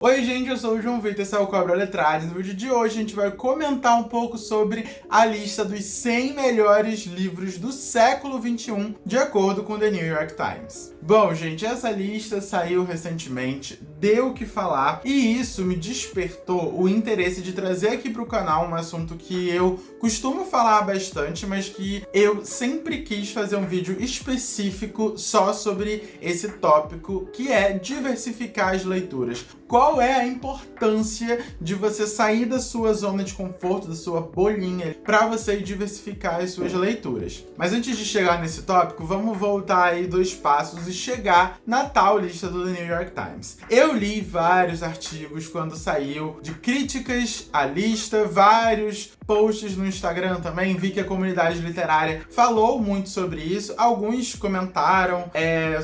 Oi gente, eu sou o João Vitor, esse é o Cobra Letrado. No vídeo de hoje a gente vai comentar um pouco sobre a lista dos 100 melhores livros do século XXI, de acordo com The New York Times. Bom gente, essa lista saiu recentemente, deu o que falar, e isso me despertou o interesse de trazer aqui para o canal um assunto que eu costumo falar bastante, mas que eu sempre quis fazer um vídeo específico só sobre esse tópico, que é diversificar as leituras. Qual é a importância de você sair da sua zona de conforto, da sua bolinha, para você diversificar as suas leituras? Mas antes de chegar nesse tópico, vamos voltar aí 2 passos e chegar na tal lista do The New York Times. Eu li vários artigos quando saiu de críticas à lista, vários posts no Instagram também, vi que a comunidade literária falou muito sobre isso. Alguns comentaram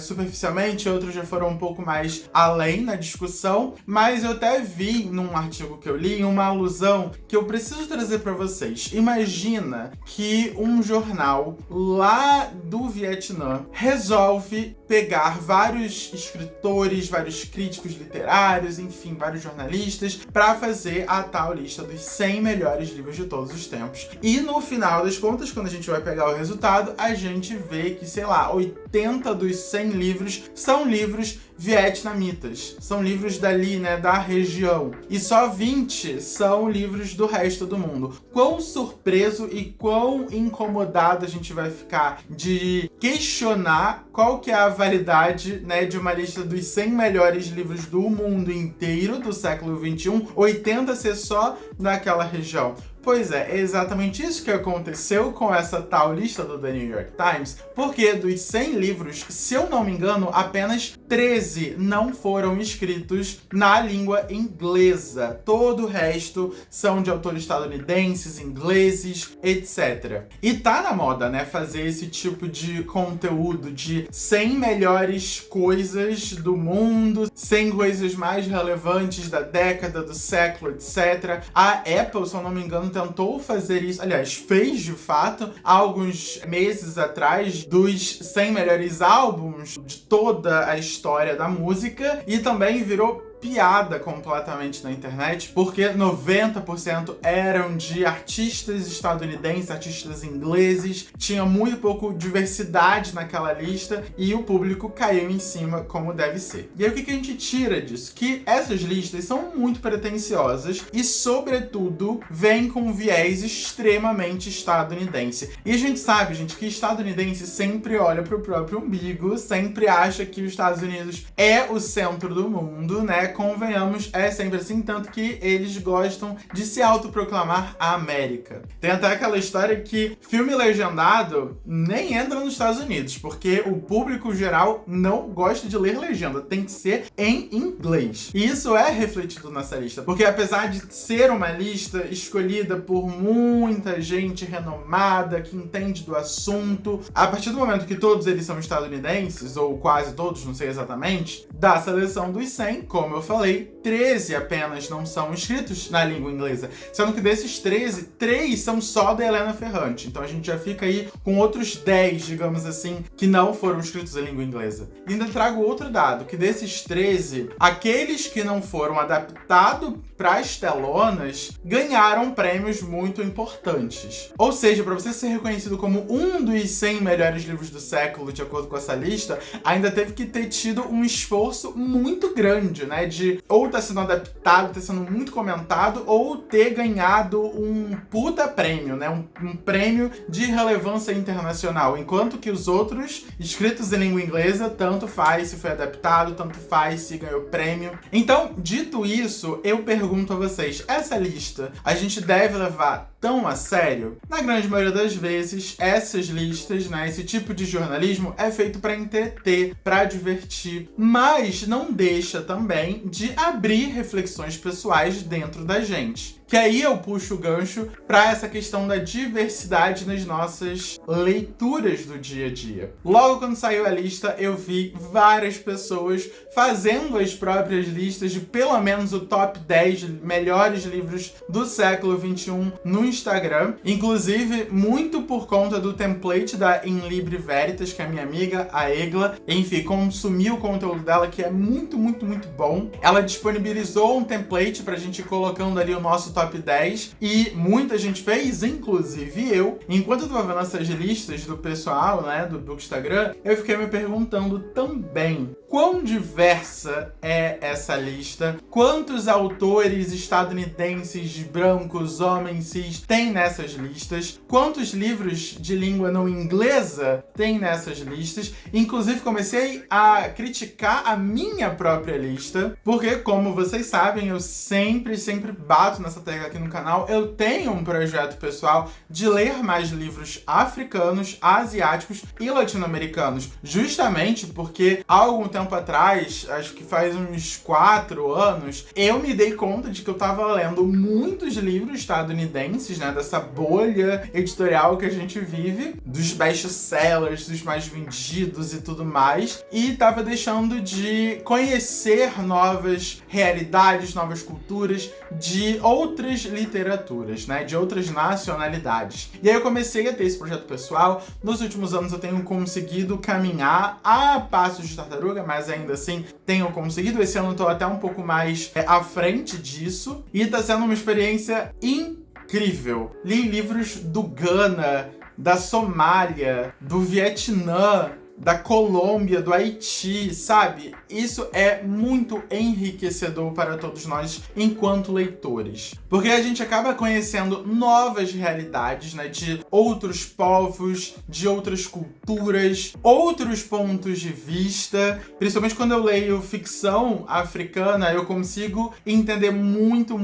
superficialmente, outros já foram um pouco mais além na discussão, mas eu até vi num artigo que eu li uma alusão que eu preciso trazer para vocês. Imagina que um jornal lá do Vietnã resolve pegar vários escritores, vários críticos literários, enfim, vários jornalistas, para fazer a tal lista dos 100 melhores livros de todos os tempos. E no final das contas, quando a gente vai pegar o resultado, a gente vê que, sei lá, 80 dos 100 livros são livros vietnamitas. São livros dali, né, da região. E só 20 são livros do resto do mundo. Quão surpreso e quão incomodado a gente vai ficar de questionar qual que é a validade, né, de uma lista dos 100 melhores livros do mundo inteiro do século XXI, 80 ser só naquela região. Pois é exatamente isso que aconteceu com essa tal lista do The New York Times, porque dos 100 livros, se eu não me engano, apenas 13 não foram escritos na língua inglesa. Todo o resto são de autores estadunidenses, ingleses, etc. E tá na moda, né, fazer esse tipo de conteúdo de 100 melhores coisas do mundo, 100 coisas mais relevantes da década, do século, etc. A Apple, se eu não me engano, tentou fazer isso, aliás, fez de fato, há alguns meses atrás, dos 100 melhores álbuns de toda a história da música, e também virou piada completamente na internet, porque 90% eram de artistas estadunidenses, artistas ingleses, tinha muito pouco diversidade naquela lista e o público caiu em cima como deve ser. E aí o que a gente tira disso? Que essas listas são muito pretensiosas e, sobretudo, vêm com um viés extremamente estadunidense. E a gente sabe, gente, que estadunidense sempre olha pro próprio umbigo, sempre acha que os Estados Unidos é o centro do mundo, né? Convenhamos, é sempre assim, tanto que eles gostam de se autoproclamar a América. Tem até aquela história que filme legendado nem entra nos Estados Unidos, porque o público geral não gosta de ler legenda, tem que ser em inglês. E isso é refletido nessa lista, porque apesar de ser uma lista escolhida por muita gente renomada, que entende do assunto, a partir do momento que todos eles são estadunidenses, ou quase todos, não sei exatamente, da seleção dos 100, como eu falei, 13 apenas não são escritos na língua inglesa, sendo que desses 13, 3 são só da Helena Ferrante. Então a gente já fica aí com outros 10, digamos assim, que não foram escritos em língua inglesa. E ainda trago outro dado, que desses 13, aqueles que não foram adaptados para as telonas ganharam prêmios muito importantes. Ou seja, para você ser reconhecido como um dos 100 melhores livros do século, de acordo com essa lista, ainda teve que ter tido um esforço muito grande, né, de ou tá sendo adaptado, tá sendo muito comentado, ou ter ganhado um puta prêmio, né, um prêmio de relevância internacional, enquanto que os outros, escritos em língua inglesa, tanto faz se foi adaptado, tanto faz se ganhou prêmio. Então, dito isso, eu pergunto a vocês, essa lista a gente deve levar tão a sério? Na grande maioria das vezes, essas listas, né, esse tipo de jornalismo é feito para entreter, para divertir, mas não deixa também de abrir reflexões pessoais dentro da gente. que aí eu puxo o gancho para essa questão da diversidade nas nossas leituras do dia a dia. Logo quando saiu a lista, eu vi várias pessoas fazendo as próprias listas de pelo menos o top 10 melhores livros do século XXI no Instagram. Inclusive, muito por conta do template da In Libre Veritas, que é a minha amiga, a Egla, enfim, consumiu o conteúdo dela, que é muito, muito, muito bom. Ela disponibilizou um template pra gente ir colocando ali o nosso top 10 e muita gente fez, inclusive eu. Enquanto eu tava vendo essas listas do pessoal, né, do Instagram, eu fiquei me perguntando também quão diversa é essa lista, quantos autores estadunidenses, brancos, homens cis tem nessas listas, quantos livros de língua não inglesa tem nessas listas. Inclusive comecei a criticar a minha própria lista, porque como vocês sabem, eu sempre bato nessa tecla aqui no canal, eu tenho um projeto pessoal de ler mais livros africanos, asiáticos e latino-americanos, justamente porque há algum tempo atrás, acho que faz uns 4 anos, eu me dei conta de que eu tava lendo muitos livros estadunidenses, né, dessa bolha editorial que a gente vive, dos best-sellers, dos mais vendidos e tudo mais, e tava deixando de conhecer novas realidades, novas culturas de outras literaturas, né, de outras nacionalidades. E aí eu comecei a ter esse projeto pessoal. Nos últimos anos eu tenho conseguido caminhar a passos de tartaruga, mas ainda assim tenho conseguido. Esse ano eu tô até um pouco mais à frente disso e tá sendo uma experiência incrível. Li livros do Ghana, da Somália, do Vietnã, da Colômbia, do Haiti, sabe? Isso é muito enriquecedor para todos nós enquanto leitores. Porque a gente acaba conhecendo novas realidades, né? De outros povos, de outras culturas, outros pontos de vista. Principalmente quando eu leio ficção africana, eu consigo entender muito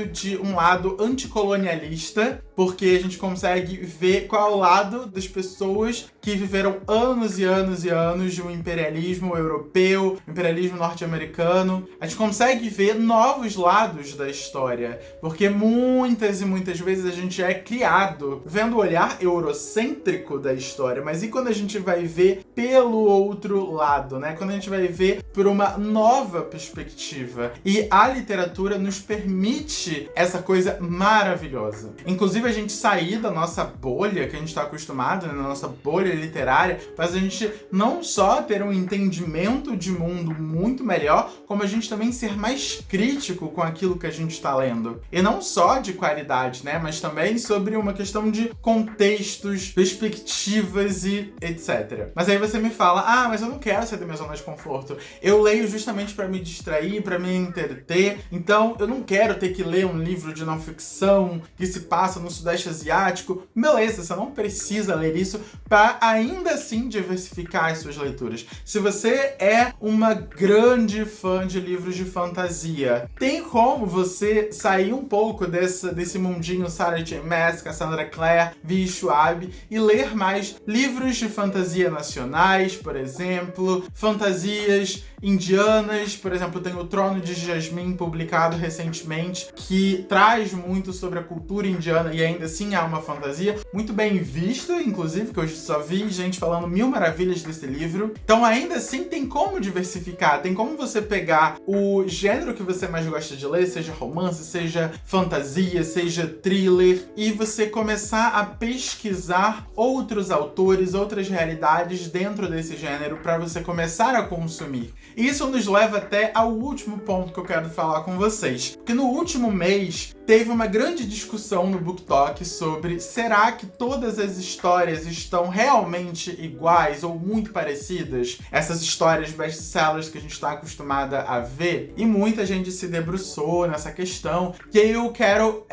de um lado anticolonialista, porque a gente consegue ver qual é o lado das pessoas que viveram anos e anos de um imperialismo europeu, imperialismo norte-americano. A gente consegue ver novos lados da história, porque muitas vezes a gente é criado vendo o olhar eurocêntrico da história, mas e quando a gente vai ver pelo outro lado, né? Quando a gente vai ver por uma nova perspectiva. E a literatura nos permite essa coisa maravilhosa. Inclusive a gente sair da nossa bolha, que a gente está acostumado, né? Na nossa bolha literária, faz a gente não só ter um entendimento de mundo muito melhor, como a gente também ser mais crítico com aquilo que a gente está lendo. E não só de qualidade, né? Mas também sobre uma questão de contextos, perspectivas e etc. Mas aí você me fala, mas eu não quero sair da minha zona de conforto. Eu leio justamente para me distrair, para me entreter. Então, eu não quero ter que ler um livro de não ficção que se passa no Sudeste Asiático. Beleza, você não precisa ler isso para ainda assim diversificar as suas leituras. Se você é uma grande fã de livros de fantasia, tem como você sair um pouco desse mundinho Sarah J. Maas, Cassandra Clare, Vi Schwab e ler mais livros de fantasia nacionais, por exemplo, fantasias indianas. Por exemplo, tem o Trono de Jasmine, publicado recentemente, que traz muito sobre a cultura indiana e ainda assim é uma fantasia muito bem vista, inclusive, que eu só vi gente falando mil maravilhas desse livro. Então, ainda assim, tem como diversificar, tem como você pegar o gênero que você mais gosta de ler, seja romance, seja fantasia, seja thriller, e você começar a pesquisar outros autores, outras realidades dentro desse gênero para você começar a consumir. E isso nos leva até ao último ponto que eu quero falar com vocês. Porque no último mês teve uma grande discussão no BookTok sobre será que todas as histórias estão realmente iguais ou muito parecidas? Essas histórias best-sellers que a gente está acostumada a ver. E muita gente se debruçou nessa questão. E aí eu quero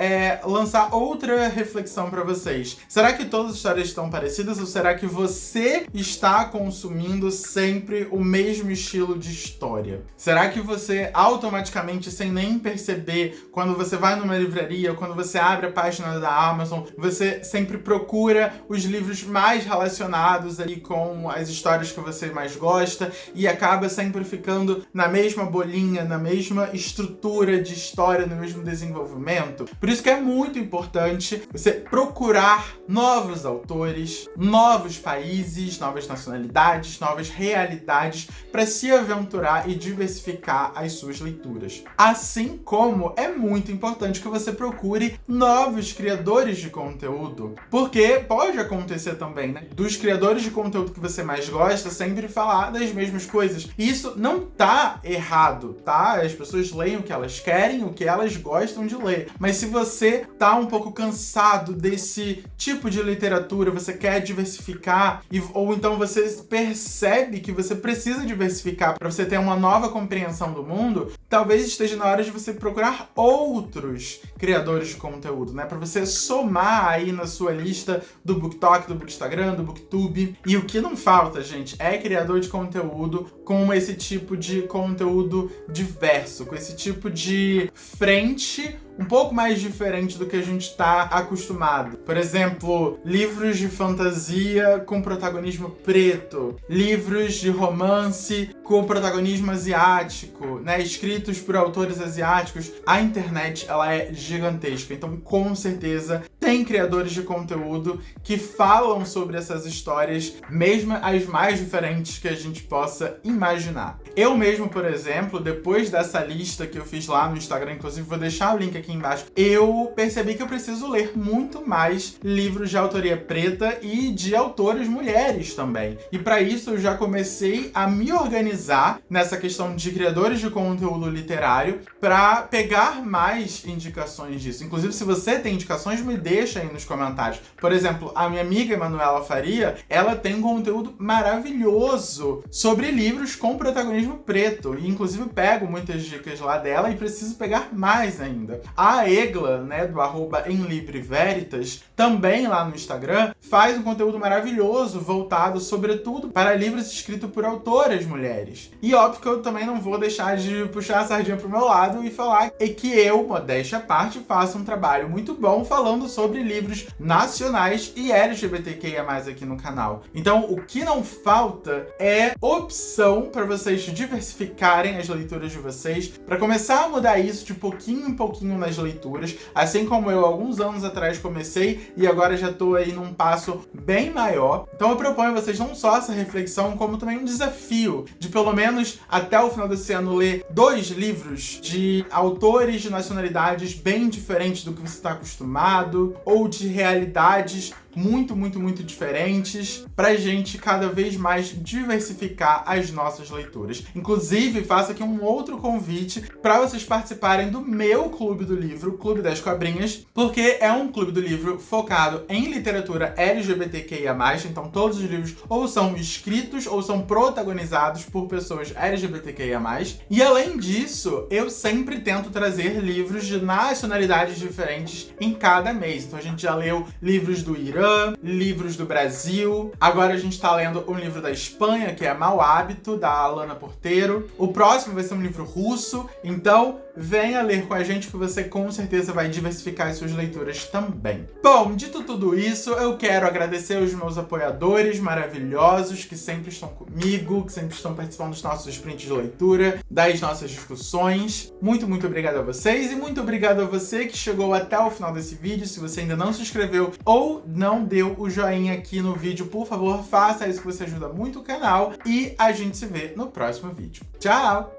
lançar outra reflexão para vocês. Será que todas as histórias estão parecidas ou será que você está consumindo sempre o mesmo estilo de história? Será que você automaticamente, sem nem perceber, quando você vai numa livraria, quando você abre a página da Amazon, você sempre procura os livros mais relacionados ali com as histórias que você mais gosta e acaba sempre ficando na mesma bolinha, na mesma estrutura de história, no mesmo desenvolvimento. Por isso que é muito importante você procurar novos autores, novos países, novas nacionalidades, novas realidades para se aventurar e diversificar as suas leituras. Assim como é muito importante que você procure novos criadores de conteúdo, porque pode acontecer também, né, dos criadores de conteúdo que você mais gosta sempre falar das mesmas coisas. E isso não tá errado, tá? As pessoas leem o que elas querem, o que elas gostam de ler. Mas se você tá um pouco cansado desse tipo de literatura, você quer diversificar, ou então você percebe que você precisa diversificar para você ter uma nova compreensão do mundo, talvez esteja na hora de você procurar outros criadores de conteúdo, né? Para você somar aí na sua lista do BookTok, do Bookstagram, do Booktube. E o que não falta, gente, é criador de conteúdo com esse tipo de conteúdo diverso, com esse tipo de frente um pouco mais diferente do que a gente está acostumado. Por exemplo, livros de fantasia com protagonismo preto, livros de romance com protagonismo asiático, né, escritos por autores asiáticos. A internet, ela é gigantesca, então com certeza tem criadores de conteúdo que falam sobre essas histórias, mesmo as mais diferentes que a gente possa imaginar. Eu mesmo, por exemplo, depois dessa lista que eu fiz lá no Instagram, inclusive vou deixar o link aqui embaixo, eu percebi que eu preciso ler muito mais livros de autoria preta e de autores mulheres também. E para isso eu já comecei a me organizar nessa questão de criadores de conteúdo literário para pegar mais indicações disso. Inclusive, se você tem indicações, me deixa aí nos comentários. Por exemplo, a minha amiga Emanuela Faria, ela tem um conteúdo maravilhoso sobre livros com protagonismo preto. E inclusive pego muitas dicas lá dela e preciso pegar mais ainda. A Egla, né, do @emlibreveritas, também lá no Instagram, faz um conteúdo maravilhoso voltado, sobretudo, para livros escritos por autoras mulheres. E óbvio que eu também não vou deixar de puxar a sardinha pro meu lado e falar que eu, modéstia à parte, faço um trabalho muito bom falando sobre livros nacionais e LGBTQIA+, aqui no canal. Então, o que não falta é opção para vocês diversificarem as leituras de vocês, para começar a mudar isso de pouquinho em pouquinho nas leituras, assim como eu alguns anos atrás comecei e agora já tô aí num passo bem maior. Então eu proponho a vocês não só essa reflexão, como também um desafio de pelo menos até o final desse ano ler 2 livros de autores de nacionalidades bem diferentes do que você está acostumado, ou de realidades muito diferentes, pra gente cada vez mais diversificar as nossas leituras. Inclusive, faço aqui um outro convite para vocês participarem do meu Clube do Livro, Clube das Cobrinhas, porque é um clube do livro focado em literatura LGBTQIA+, então todos os livros ou são escritos ou são protagonizados por pessoas LGBTQIA+, e além disso, eu sempre tento trazer livros de nacionalidades diferentes em cada mês. Então a gente já leu livros do Irã, livros do Brasil. Agora a gente tá lendo um livro da Espanha, que é Mau Hábito, da Alana Porteiro. O próximo vai ser um livro russo. Então, venha ler com a gente que você com certeza vai diversificar as suas leituras também. Bom, dito tudo isso, eu quero agradecer aos meus apoiadores maravilhosos que sempre estão comigo, que sempre estão participando dos nossos sprints de leitura, das nossas discussões. Muito obrigado a vocês e muito obrigado a você que chegou até o final desse vídeo. Se você ainda não se inscreveu ou não deu o joinha aqui no vídeo, por favor, faça isso que você ajuda muito o canal e a gente se vê no próximo vídeo. Tchau!